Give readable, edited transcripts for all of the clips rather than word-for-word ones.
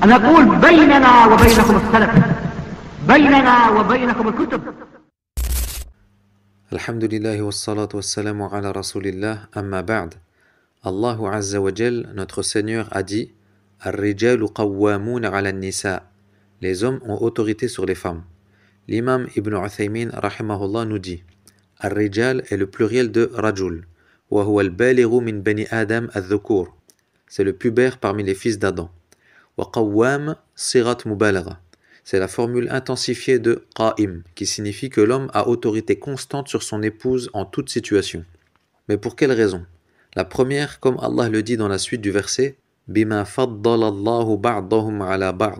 نقول بيننا وبينكم السلف، بيننا وبينكم الكتب. Alhamdulillah wa salatu wa salamu ala rasulillah, amma ba'd. Allahu Azza wa Jal, notre Seigneur, a dit Ar-rijalu qawwamuna ala nisa. Les hommes ont autorité sur les femmes. L'imam Ibn Uthaymin rahimahullah nous dit Ar-rijal est le pluriel de rajul, wa huwa al-balighu min bani Adam al-dhukur. C'est le pubère parmi les fils d'Adam. Wa qawwam sirat mubalagha. C'est la formule intensifiée de qa'im, qui signifie que l'homme a autorité constante sur son épouse en toute situation. Mais pour quelle raison? La première, comme Allah le dit dans la suite du verset, bima faddalallahu ba'dahum ala ba'd,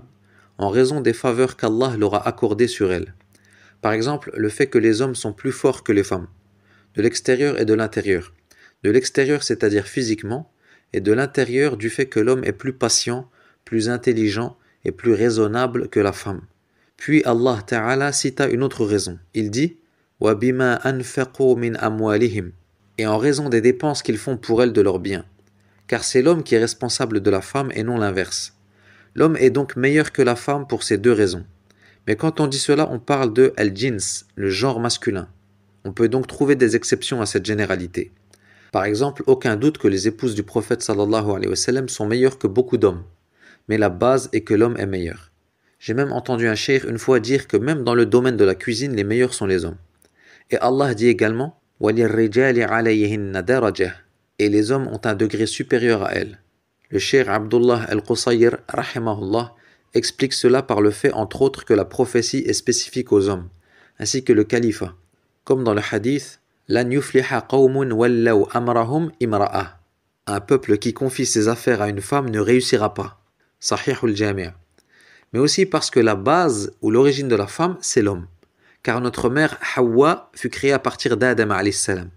en raison des faveurs qu'Allah leur a accordées sur elles. Par exemple, le fait que les hommes sont plus forts que les femmes, de l'extérieur et de l'intérieur. De l'extérieur, c'est-à-dire physiquement, et de l'intérieur du fait que l'homme est plus patient, plus intelligent et plus raisonnable que la femme. Puis Allah Ta'ala cita une autre raison. Il dit wa bima anfaqu min amwalihim, et en raison des dépenses qu'ils font pour elles de leurs biens. Car c'est l'homme qui est responsable de la femme et non l'inverse. L'homme est donc meilleur que la femme pour ces deux raisons. Mais quand on dit cela, on parle de al-jins, le genre masculin. On peut donc trouver des exceptions à cette généralité. Par exemple, aucun doute que les épouses du prophète sallallahu alayhi wa sallam sont meilleures que beaucoup d'hommes. Mais la base est que l'homme est meilleur. J'ai même entendu un cheikh une fois dire que même dans le domaine de la cuisine, les meilleurs sont les hommes. Et Allah dit également وَلِلرِّجَالِ عَلَيْهِنَّ دَرَجَةٌ, et les hommes ont un degré supérieur à elles. Le cheikh Abdullah al-Qusayr rahimahullah explique cela par le fait entre autres que la prophétie est spécifique aux hommes, ainsi que le califat, comme dans le hadith لَنْ يُفْلِحَ قَوْمٌ وَلَّوْ أَمْرَهُمْ إِمْرَأَةٌ. Un peuple qui confie ses affaires à une femme ne réussira pas. Sahih al-Jami'. Mais aussi parce que la base ou l'origine de la femme, c'est l'homme. Car notre mère Hawa fut créée à partir d'Adam alayhi salam.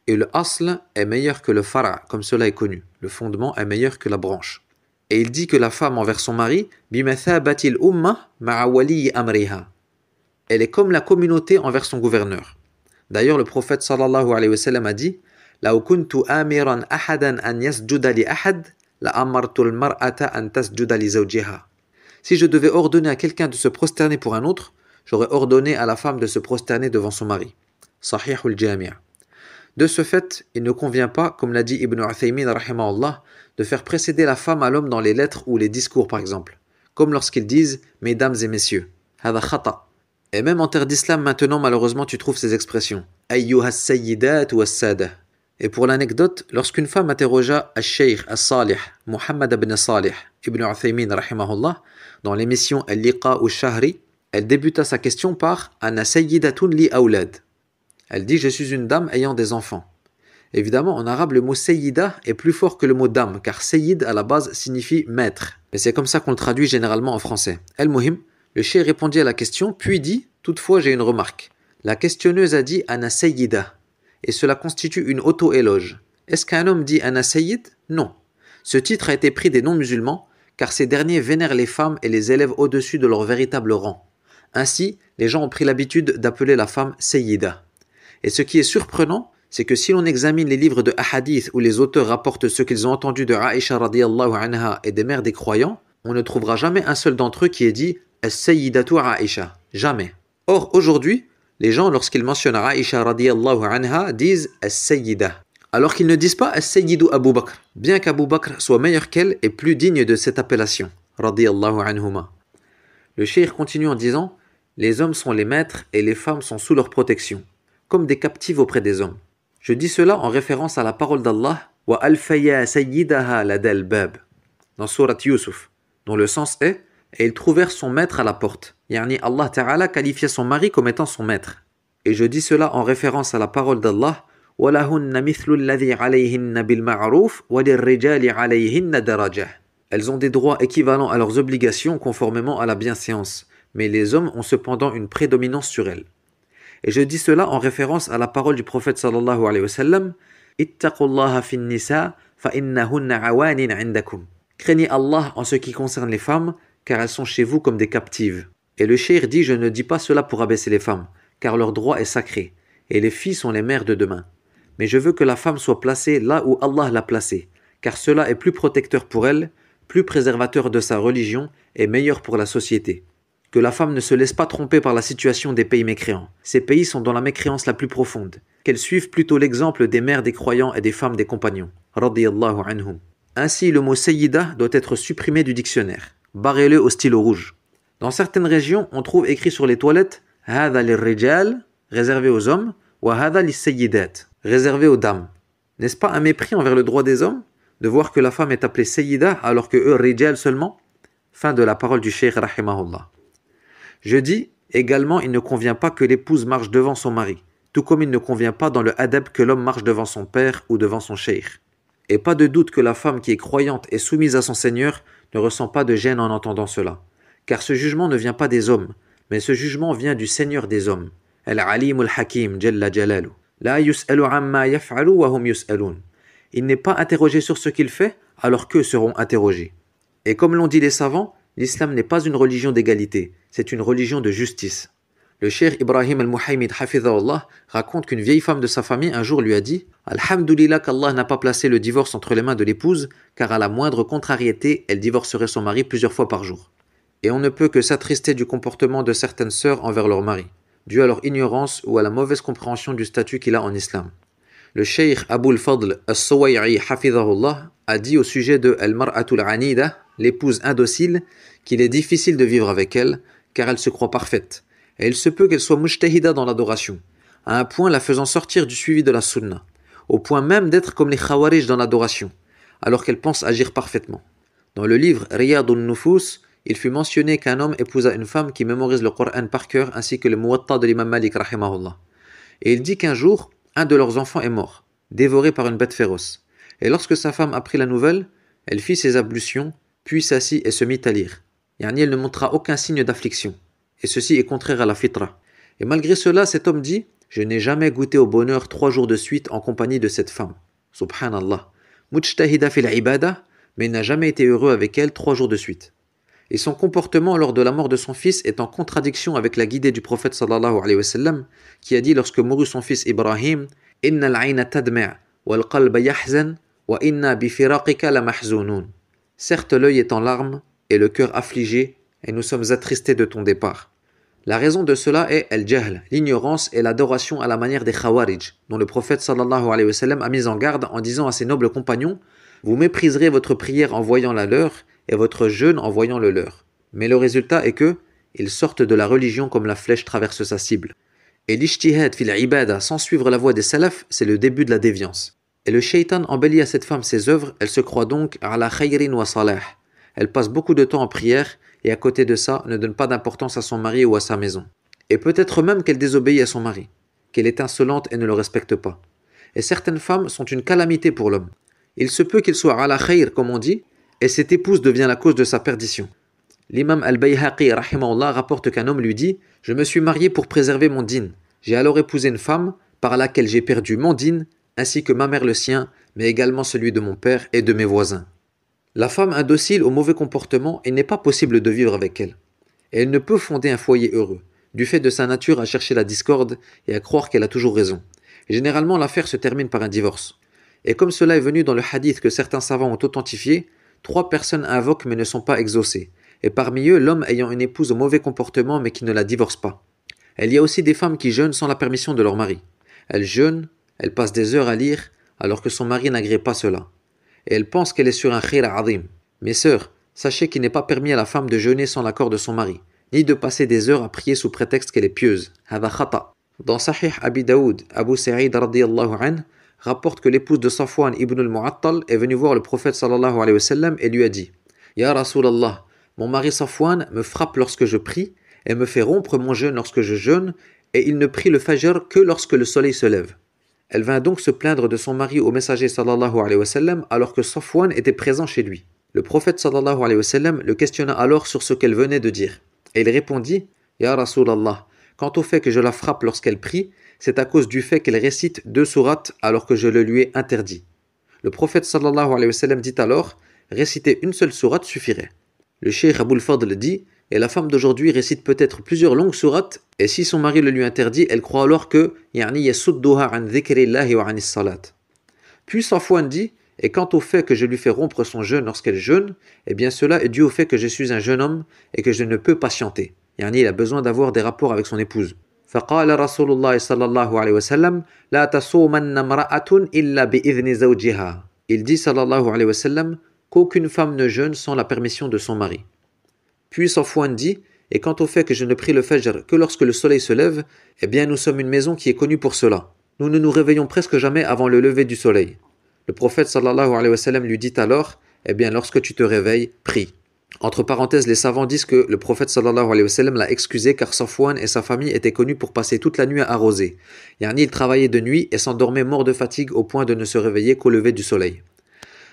Et le asl est meilleur que le fara', comme cela est connu. Le fondement est meilleur que la branche. Et il dit que la femme envers son mari, bimathabatil umma ma'a wali amriha. Elle est comme la communauté envers son gouverneur. D'ailleurs, le prophète sallallahu alayhi wa sallam a dit Law kuntu amiran ahadan an yasjuda li ahad, si je devais ordonner à quelqu'un de se prosterner pour un autre, j'aurais ordonné à la femme de se prosterner devant son mari. Sahih al-Jami'. De ce fait, il ne convient pas, comme l'a dit Ibn Uthaymin rahimahullah, de faire précéder la femme à l'homme dans les lettres ou les discours par exemple, comme lorsqu'ils disent « Mesdames et messieurs ». Hada khata. Et même en terre d'islam maintenant, malheureusement, tu trouves ces expressions. « Ayyuha sayyidat wa as-sada ». Et pour l'anecdote, lorsqu'une femme interrogea al-Sheikh al-Salih, Muhammad ibn Salih, Ibn Uthaymin rahimahullah, dans l'émission Al-Liqa al-Shahri, elle débuta sa question par « Ana sayyidatun li awlad ». Elle dit « Je suis une dame ayant des enfants ». Évidemment, en arabe, le mot sayyida est plus fort que le mot dame, car sayyid à la base signifie maître. Et c'est comme ça qu'on le traduit généralement en français. El-Muhim, le Cheikh répondit à la question, puis dit « Toutefois, j'ai une remarque. La questionneuse a dit « Ana sayyida ». Et cela constitue une auto-éloge. Est-ce qu'un homme dit Ana Sayyid? Non. Ce titre a été pris des non-musulmans, car ces derniers vénèrent les femmes et les élèvent au-dessus de leur véritable rang. Ainsi, les gens ont pris l'habitude d'appeler la femme Sayyida. Et ce qui est surprenant, c'est que si l'on examine les livres de hadith où les auteurs rapportent ce qu'ils ont entendu de Aïcha radiyallahu anha et des mères des croyants, on ne trouvera jamais un seul d'entre eux qui ait dit As-Sayyidatu Aïcha. Jamais. Or, aujourd'hui, les gens, lorsqu'ils mentionnent Aïcha radiyallahu anha, disent As-Sayyida. Alors qu'ils ne disent pas As-Sayyidu Abu Bakr, bien qu'Abu Bakr soit meilleur qu'elle et plus digne de cette appellation. Radiyallahu anhuma. Le cheikh continue en disant Les hommes sont les maîtres et les femmes sont sous leur protection, comme des captives auprès des hommes. Je dis cela en référence à la parole d'Allah Wa alfaya sayyidaha ladal bab dans Surat Yusuf, dont le sens est et ils trouvèrent son maître à la porte. Yani Allah Ta'ala qualifiait son mari comme étant son maître. Et je dis cela en référence à la parole d'Allah وَلَهُنَّ مِثْلُ الَّذِي عَلَيْهِنَّ بِالْمَعْرُوفِ وَلِلرِّجَالِ عَلَيْهِنَّ دَرَجَةٌ. Elles ont des droits équivalents à leurs obligations conformément à la bienséance, mais les hommes ont cependant une prédominance sur elles. Et je dis cela en référence à la parole du prophète sallallahu alayhi wa sallam ittaqullaha fin nisa fa innahunna awanin indakum. Craignez Allah en ce qui concerne les femmes, car elles sont chez vous comme des captives. Et le cheikh dit je ne dis pas cela pour abaisser les femmes, car leur droit est sacré, et les filles sont les mères de demain. Mais je veux que la femme soit placée là où Allah l'a placée, car cela est plus protecteur pour elle, plus préservateur de sa religion et meilleur pour la société. Que la femme ne se laisse pas tromper par la situation des pays mécréants. Ces pays sont dans la mécréance la plus profonde. Qu'elle suive plutôt l'exemple des mères des croyants et des femmes des compagnons. Radiyallahu anhum. Ainsi, le mot Sayyida doit être supprimé du dictionnaire. Barrez-le au stylo rouge. Dans certaines régions, on trouve écrit sur les toilettes Hada lirrijal, réservé aux hommes, wa hada lis-sayyidat, réservé aux dames. N'est-ce pas un mépris envers le droit des hommes de voir que la femme est appelée Sayyida alors que eux rijal seulement? Fin de la parole du cheikh rahimahullah. Je dis également, il ne convient pas que l'épouse marche devant son mari, tout comme il ne convient pas dans le adab que l'homme marche devant son père ou devant son cheikh. Et pas de doute que la femme qui est croyante et soumise à son Seigneur ne ressent pas de gêne en entendant cela. Car ce jugement ne vient pas des hommes, mais ce jugement vient du Seigneur des hommes. Al-Alim al-Hakim, Jalla Jalalu. La yus'alu amma yaf'alu wa hum yus'alun. Il n'est pas interrogé sur ce qu'il fait, alors qu'eux seront interrogés. Et comme l'ont dit les savants, l'islam n'est pas une religion d'égalité, c'est une religion de justice. Le cheikh Ibrahim al-Muhaymid hafidhahullah raconte qu'une vieille femme de sa famille un jour lui a dit « Alhamdulillah qu'Allah n'a pas placé le divorce entre les mains de l'épouse, car à la moindre contrariété, elle divorcerait son mari plusieurs fois par jour. » Et on ne peut que s'attrister du comportement de certaines sœurs envers leur mari, dû à leur ignorance ou à la mauvaise compréhension du statut qu'il a en islam. Le cheikh Abul Fadl al-Suway'i hafidhahullah a dit au sujet de Al-Mar'atul Anida, l'épouse indocile, qu'il est difficile de vivre avec elle, car elle se croit parfaite. Et il se peut qu'elle soit mujtahida dans l'adoration, à un point la faisant sortir du suivi de la sunna, au point même d'être comme les khawarij dans l'adoration, alors qu'elle pense agir parfaitement. Dans le livre Riyadun Nufus, il fut mentionné qu'un homme épousa une femme qui mémorise le Coran par cœur ainsi que le Muwatta de l'imam Malik rahimahullah. Et il dit qu'un jour, un de leurs enfants est mort, dévoré par une bête féroce. Et lorsque sa femme apprit la nouvelle, elle fit ses ablutions, puis s'assit et se mit à lire. Yani elle ne montra aucun signe d'affliction. Et ceci est contraire à la fitra. Et malgré cela, cet homme dit « Je n'ai jamais goûté au bonheur 3 jours de suite en compagnie de cette femme. » Subhanallah. Mujtahida fil ibada, mais il n'a jamais été heureux avec elle 3 jours de suite. Et son comportement lors de la mort de son fils est en contradiction avec la guidée du prophète sallallahu alayhi wa sallam, qui a dit lorsque mourut son fils Ibrahim « Inna al-ayna tadma' wal qalba yahzan wa inna bi firaqika la mahzunun. » Certes, l'œil est en larmes et le cœur affligé, et nous sommes attristés de ton départ. La raison de cela est al-jahl, l'ignorance et l'adoration à la manière des khawarij, dont le prophète sallallahu alayhi wa sallam a mis en garde en disant à ses nobles compagnons « Vous mépriserez votre prière en voyant la leur et votre jeûne en voyant le leur. » Mais le résultat est que ils sortent de la religion comme la flèche traverse sa cible. Et l'ijtihad fil ibada sans suivre la voie des salafs, c'est le début de la déviance. Et le shaitan embellit à cette femme ses œuvres, elle se croit donc ala khayrin wa salah. Elle passe beaucoup de temps en prière et à côté de ça, ne donne pas d'importance à son mari ou à sa maison. Et peut-être même qu'elle désobéit à son mari, qu'elle est insolente et ne le respecte pas. Et certaines femmes sont une calamité pour l'homme. Il se peut qu'il soit ala khayr, comme on dit, et cette épouse devient la cause de sa perdition. L'imam al-Bayhaqi rahimahullah rapporte qu'un homme lui dit « Je me suis marié pour préserver mon dîn. J'ai alors épousé une femme par laquelle j'ai perdu mon dîn, ainsi que ma mère le sien, mais également celui de mon père et de mes voisins. » La femme indocile au mauvais comportement, il n'est pas possible de vivre avec elle. Et elle ne peut fonder un foyer heureux, du fait de sa nature à chercher la discorde et à croire qu'elle a toujours raison. Et généralement, l'affaire se termine par un divorce. Et comme cela est venu dans le hadith que certains savants ont authentifié, 3 personnes invoquent mais ne sont pas exaucées. Et parmi eux, l'homme ayant une épouse au mauvais comportement mais qui ne la divorce pas. Il y a aussi des femmes qui jeûnent sans la permission de leur mari. Elles jeûnent, elles passent des heures à lire, alors que son mari n'agrée pas cela. Et elle pense qu'elle est sur un khir azim. Mes sœurs, sachez qu'il n'est pas permis à la femme de jeûner sans l'accord de son mari, ni de passer des heures à prier sous prétexte qu'elle est pieuse. Hada khata. Dans Sahih Abi Daoud, Abu Sa'id radiyallahu anhu rapporte que l'épouse de Safwan ibn al-Mu'attal est venue voir le prophète sallallahu alayhi wa sallam et lui a dit « Ya Rasulallah, mon mari Safwan me frappe lorsque je prie et me fait rompre mon jeûne lorsque je jeûne et il ne prie le fajr que lorsque le soleil se lève. » Elle vint donc se plaindre de son mari au messager sallallahu alayhi wa sallam alors que Safwan était présent chez lui. Le prophète sallallahu alayhi wa sallam le questionna alors sur ce qu'elle venait de dire. Et il répondit « Ya Rasulallah, quant au fait que je la frappe lorsqu'elle prie, c'est à cause du fait qu'elle récite 2 sourates alors que je le lui ai interdit. » Le prophète sallallahu alayhi wa sallam dit alors « Réciter une seule sourate suffirait. » Le cheikh Abul Fadl dit « Et la femme d'aujourd'hui récite peut-être plusieurs longues sourates, et si son mari le lui interdit, elle croit alors que « Yani yasudduha an dhikrillahi wa anis salat. » Puis Safwan dit « Et quant au fait que je lui fais rompre son jeûne lorsqu'elle jeûne, eh bien cela est dû au fait que je suis un jeune homme et que je ne peux patienter. Yani, il a besoin d'avoir des rapports avec son épouse. فقال رسول الله صلى الله عليه وسلم لا تصومن امرأة إلا بإذن زوجها. Il dit sallallahu alayhi wa sallam qu'aucune femme ne jeûne sans la permission de son mari. Puis Safwan dit, et quant au fait que je ne prie le fajr que lorsque le soleil se lève, eh bien nous sommes une maison qui est connue pour cela. Nous ne nous réveillons presque jamais avant le lever du soleil. Le prophète sallallahu alayhi wa sallam lui dit alors, eh bien lorsque tu te réveilles, prie. Entre parenthèses, les savants disent que le prophète sallallahu alayhi wa sallam l'a excusé car Safwan et sa famille étaient connus pour passer toute la nuit à arroser. Yani, il travaillait de nuit et s'endormait mort de fatigue au point de ne se réveiller qu'au lever du soleil.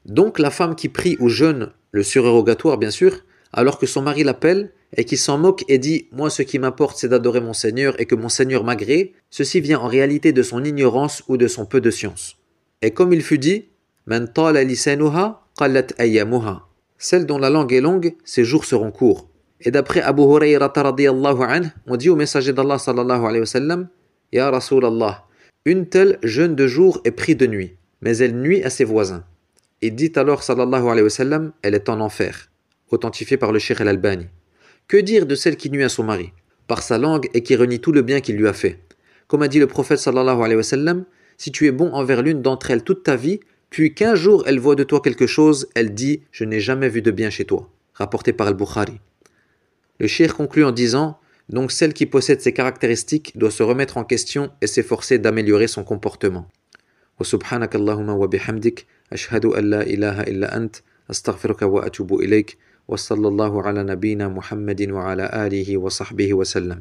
Donc la femme qui prie ou jeûne, le surérogatoire bien sûr, alors que son mari l'appelle et qui s'en moque et dit « Moi ce qui m'importe c'est d'adorer mon Seigneur et que mon Seigneur m'agrée », ceci vient en réalité de son ignorance ou de son peu de science. Et comme il fut dit « Man tala lisanuha qallat ayyamuha » Celle dont la langue est longue, ses jours seront courts. Et d'après Abu Hurayra radiyallahu anhu, on dit au messager d'Allah sallallahu alayhi wa sallam « Ya Rasulallah, une telle jeûne de jour et prie de nuit, mais elle nuit à ses voisins. » Il dit alors sallallahu alayhi wa sallam « Elle est en enfer » authentifié par le Cheikh Al-Albani. Que dire de celle qui nuit à son mari par sa langue et qui renie tout le bien qu'il lui a fait? Comme a dit le prophète sallallahu alayhi wa sallam, si tu es bon envers l'une d'entre elles toute ta vie, puis qu'un jour elle voit de toi quelque chose, elle dit « Je n'ai jamais vu de bien chez toi » rapporté par Al-Bukhari. Le Cheikh conclut en disant « Donc celle qui possède ces caractéristiques doit se remettre en question et s'efforcer d'améliorer son comportement. » Wa subhanakallahumma wa bihamdik, ashhadu an la ilaha illa ant, astaghfiruka wa atubu ilayk. وصلى الله على نبينا محمد وعلى آله وصحبه وسلم